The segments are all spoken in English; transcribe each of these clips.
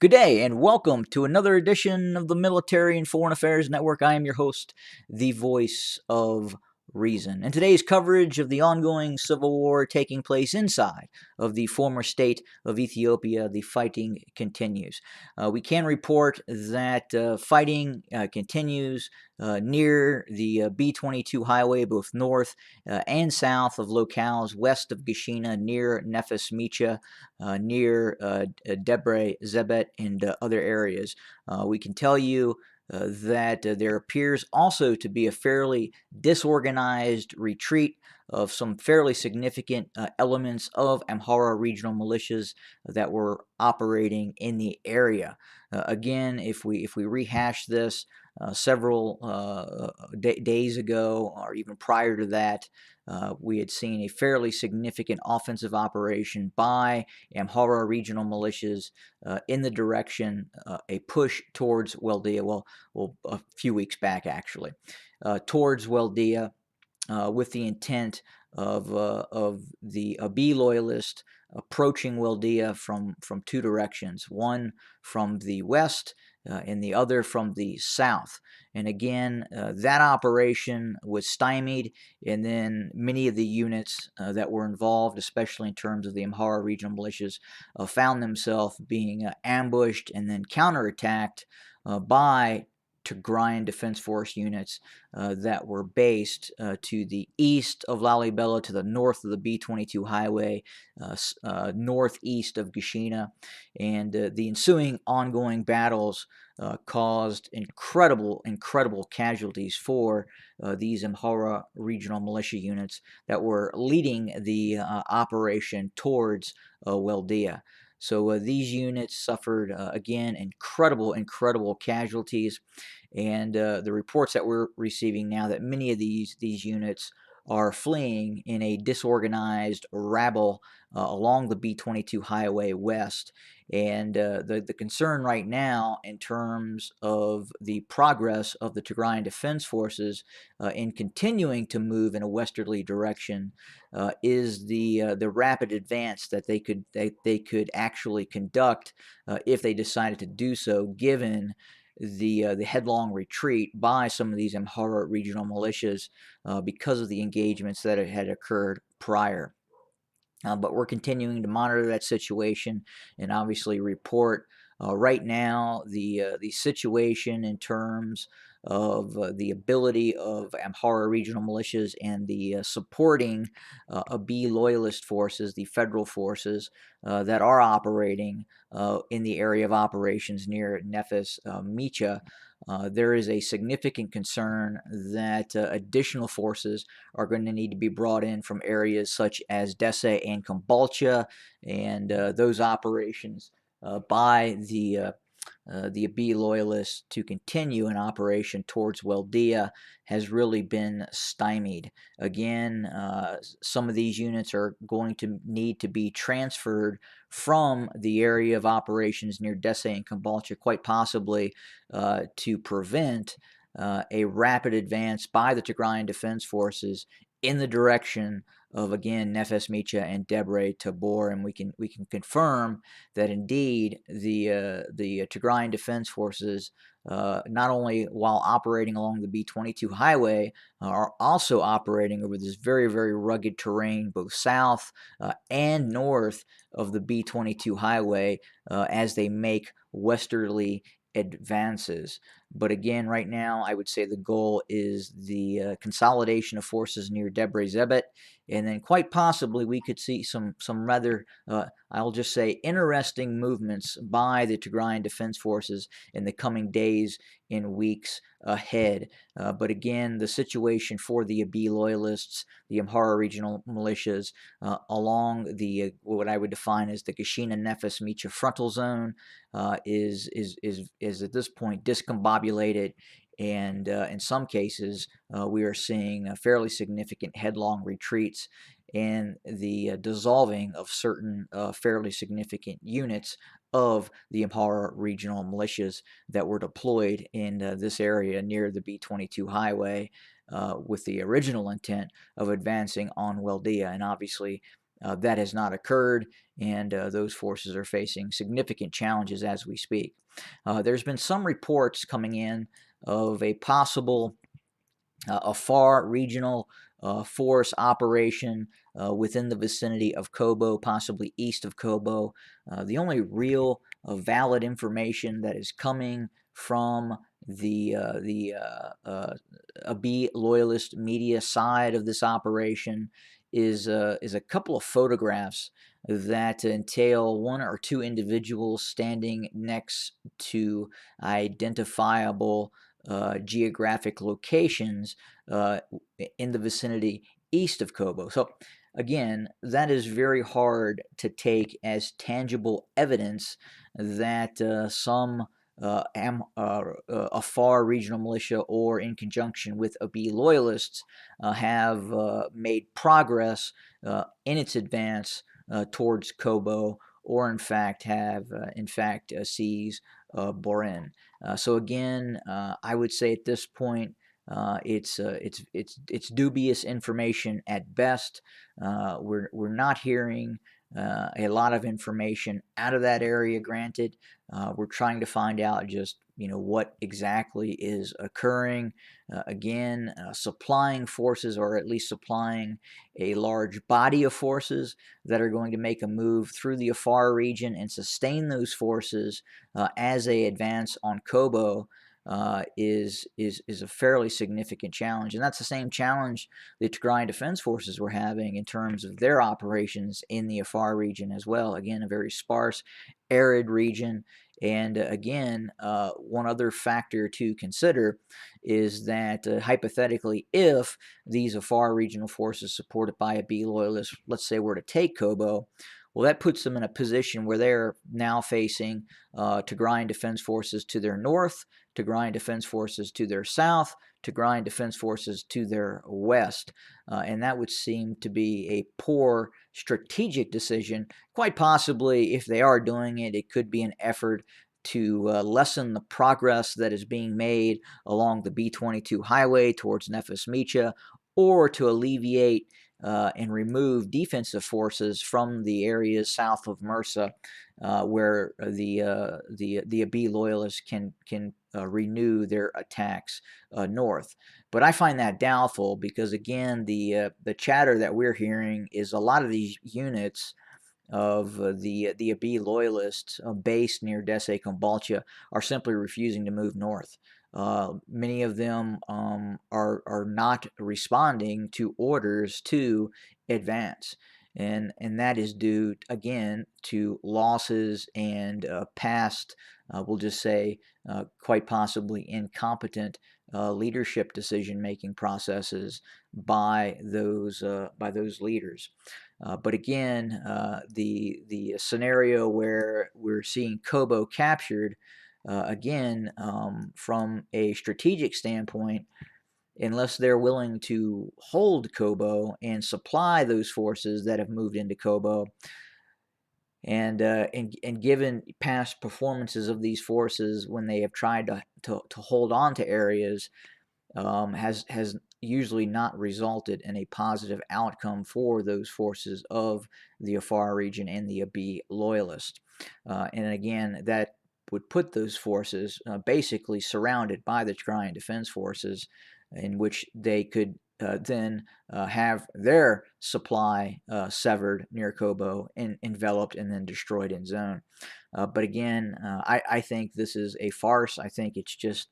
Good day and welcome to another edition of the Military and Foreign Affairs Network. I am your host, the voice of reason. In today's coverage of the ongoing civil war taking place inside of the former state of Ethiopia, the fighting continues. We can report that fighting continues near the B-22 highway, both north and south of locales west of Gashena, near Nefes Micha, near Debre Zebet, and other areas. We can tell you that there appears also to be a fairly disorganized retreat of some fairly significant elements of Amhara regional militias that were operating in the area. Again, if we rehash this several days ago, or even prior to that, we had seen a fairly significant offensive operation by Amhara regional militias in the direction, a push towards Weldia. Well, a few weeks back actually, towards Weldia, with the intent of the Abiy Loyalist approaching Weldia from two directions, one from the west and the other from the south. And again, that operation was stymied, and then many of the units that were involved, especially in terms of the Amhara regional militias, found themselves being ambushed and then counterattacked by Tigray Defense Force units that were based to the east of Lalibela, to the north of the B-22 highway, northeast of Gashena, and the ensuing ongoing battles caused incredible casualties for these Amhara regional militia units that were leading the operation towards Weldia. So these units suffered, again, incredible casualties. And the reports that we're receiving now that many of these units are fleeing in a disorganized rabble along the B-22 highway west. And the concern right now in terms of the progress of the Tigrayan Defense Forces in continuing to move in a westerly direction is the rapid advance that they could actually conduct if they decided to do so, given the headlong retreat by some of these Amhara regional militias because of the engagements that had occurred prior. But we're continuing to monitor that situation and obviously report right now the situation in terms of the ability of Amhara regional militias and the supporting Abiy Loyalist forces, the federal forces that are operating in the area of operations near Nefes Micha. There is a significant concern that additional forces are going to need to be brought in from areas such as Dec and Kombolcha, and those operations by the Abiy Loyalists to continue an operation towards Weldia has really been stymied. Again, some of these units are going to need to be transferred from the area of operations near Dec and Kombolcha, quite possibly to prevent a rapid advance by the Tigrayan Defense Forces in the direction of, again, Nefes Micha and Debre Tabor, and we can confirm that indeed the Tigrayan Defense Forces, not only while operating along the B-22 highway, are also operating over this very rugged terrain, both south and north of the B-22 highway, as they make westerly advances. But again, right now, I would say the goal is the consolidation of forces near Debre Zebet, and then quite possibly we could see some rather, I'll just say, interesting movements by the Tigrayan Defense Forces in the coming days and weeks ahead. But again, the situation for the Abiy Loyalists, the Amhara regional militias, along the what I would define as the Gashena Nefes Micha frontal zone, is at this point discombobulated, and in some cases we are seeing fairly significant headlong retreats and the dissolving of certain fairly significant units of the Amhara regional militias that were deployed in this area near the B-22 highway with the original intent of advancing on Weldia. And obviously that has not occurred, and those forces are facing significant challenges as we speak. There's been some reports coming in of a possible Afar regional force operation within the vicinity of Kobo, possibly east of Kobo. The only real valid information that is coming from the Abiy Loyalist media side of this operation is a couple of photographs that entail one or two individuals standing next to identifiable geographic locations in the vicinity east of Kobo. So again, that is very hard to take as tangible evidence that some Afar regional militia, or in conjunction with Abiy loyalists, have made progress in its advance towards Kobo, or in fact have seized Borin. So again, I would say at this point, it's dubious information at best. We're not hearing a lot of information out of that area. Granted, we're trying to find out just what exactly is occurring. Again, supplying forces, or at least supplying a large body of forces that are going to make a move through the Afar region and sustain those forces as they advance on Kobo. Is a fairly significant challenge, and that's the same challenge the Tigrayan Defense Forces were having in terms of their operations in the Afar region as well. Again, a very sparse, arid region. And again, one other factor to consider is that hypothetically, if these Afar regional forces supported by Abiy loyalists, let's say, were to take Kobo, well, that puts them in a position where they're now facing Tigrayan Defense Forces to their north, Tigrayan Defense Forces to their south, Tigrayan Defense Forces to their west. And that would seem to be a poor strategic decision. Quite possibly, if they are doing it, it could be an effort to lessen the progress that is being made along the B-22 highway towards Nefes Micha, or to alleviate and remove defensive forces from the areas south of Mursa, where the Abiy loyalists can renew their attacks north. But I find that doubtful, because again, the chatter that we're hearing is a lot of these units of the Abiy loyalists based near Dese Kombalcha are simply refusing to move north. Many of them are not responding to orders to advance, and that is due again to losses and past, we'll just say, quite possibly incompetent leadership decision-making processes by those leaders. But again, the scenario where we're seeing Kobo captured, again, from a strategic standpoint, unless they're willing to hold Kobo and supply those forces that have moved into Kobo, and given past performances of these forces when they have tried to hold on to areas, has usually not resulted in a positive outcome for those forces of the Afar region and the Abiy loyalists. And again, that would put those forces basically surrounded by the Tigrayan Defense Forces, in which they could then have their supply severed near Kobo and enveloped and then destroyed in zone. But again, I think this is a farce. I think it's just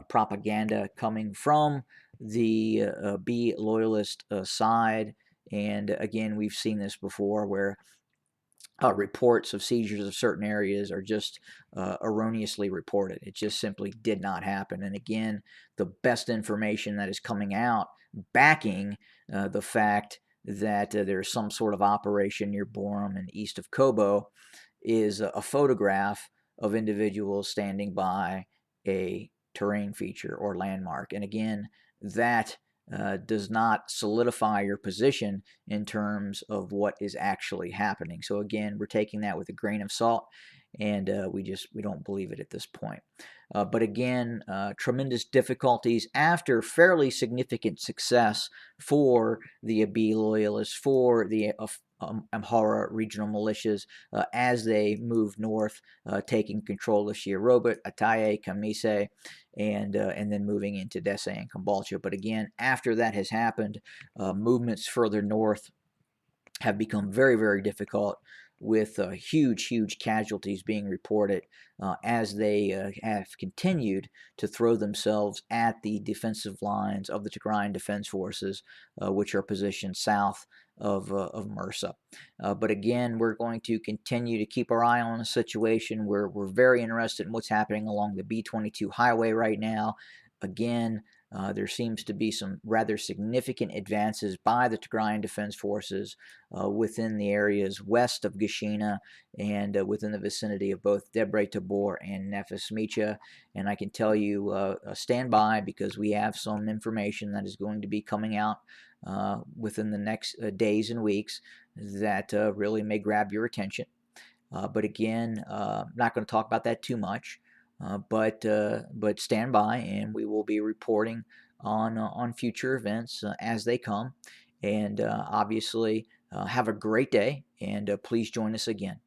propaganda coming from the Abiy loyalist side. And again, we've seen this before, where reports of seizures of certain areas are just erroneously reported. It just simply did not happen. And again, the best information that is coming out backing the fact that there's some sort of operation near Borum and east of Kobo is a photograph of individuals standing by a terrain feature or landmark. And again, that does not solidify your position in terms of what is actually happening. So again, we're taking that with a grain of salt, and we don't believe it at this point. But again, tremendous difficulties after fairly significant success for the Abiy loyalists, for the Amhara regional militias as they move north, taking control of Shirobit, Ataye, Kamise, and then moving into Dese and Kambalcha. But again, after that has happened, movements further north have become very, very difficult, with huge casualties being reported as they have continued to throw themselves at the defensive lines of the Tigrayan Defense Forces, which are positioned south of Mursa. But again, we're going to continue to keep our eye on the situation. We're very interested in what's happening along the B-22 highway right now. Again, there seems to be some rather significant advances by the Tigrayan Defense Forces within the areas west of Gashena and within the vicinity of both Debre Tabor and Nefes Micha. And I can tell you, stand by, because we have some information that is going to be coming out within the next days and weeks that really may grab your attention. But again, I'm not going to talk about that too much. But stand by, and we will be reporting on future events as they come. And obviously, have a great day, and please join us again.